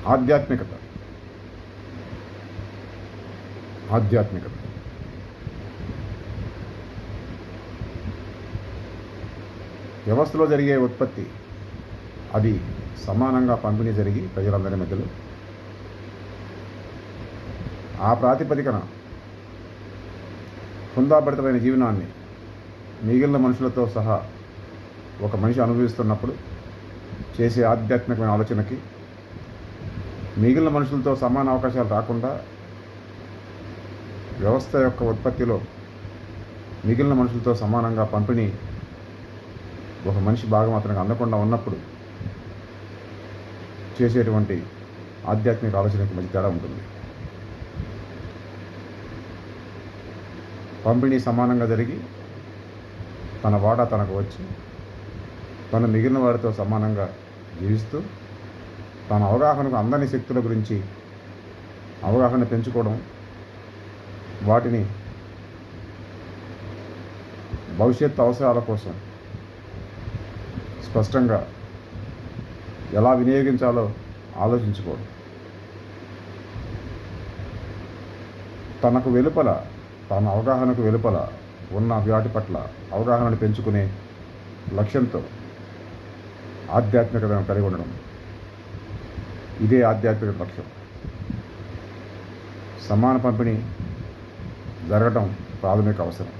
ఆధ్యాత్మికత ఆధ్యాత్మికత వ్యవస్థలో జరిగే ఉత్పత్తి అది సమానంగా పంపిణీ జరిగి ప్రజలందరి మధ్యలో ఆ ప్రాతిపదికన హుందాభరితమైన జీవనాన్ని మిగిలిన మనుషులతో సహా ఒక మనిషి అనుభవిస్తున్నప్పుడు చేసే ఆధ్యాత్మికమైన ఆలోచనకి మిగిలిన మనుషులతో సమాన అవకాశాలు రాకుండా వ్యవస్థ యొక్క ఉత్పత్తిలో మిగిలిన మనుషులతో సమానంగా పంపిణీ ఒక మనిషి భాగం అతనికి అందకుండా ఉన్నప్పుడు చేసేటువంటి ఆధ్యాత్మిక ఆలోచనకి మంచి తేడా ఉంటుంది. పంపిణీ సమానంగా జరిగి తన వాటా తనకు వచ్చి తను మిగిలిన వారితో సమానంగా జీవిస్తూ తన అవగాహనకు అందని శక్తుల గురించి అవగాహన పెంచుకోవడం, వాటిని భవిష్యత్తు అవసరాల కోసం స్పష్టంగా ఎలా వినియోగించాలో ఆలోచించుకోవడం, తనకు వెలుపల తన అవగాహనకు వెలుపల ఉన్న వాటి పట్ల అవగాహనను పెంచుకునే లక్ష్యంతో ఆధ్యాత్మికతను కలిగి ఉండడం, ఇదే ఆధ్యాత్మిక లక్ష్యం. సమాన పంపిణీ జరగటం ప్రాథమిక అవసరం.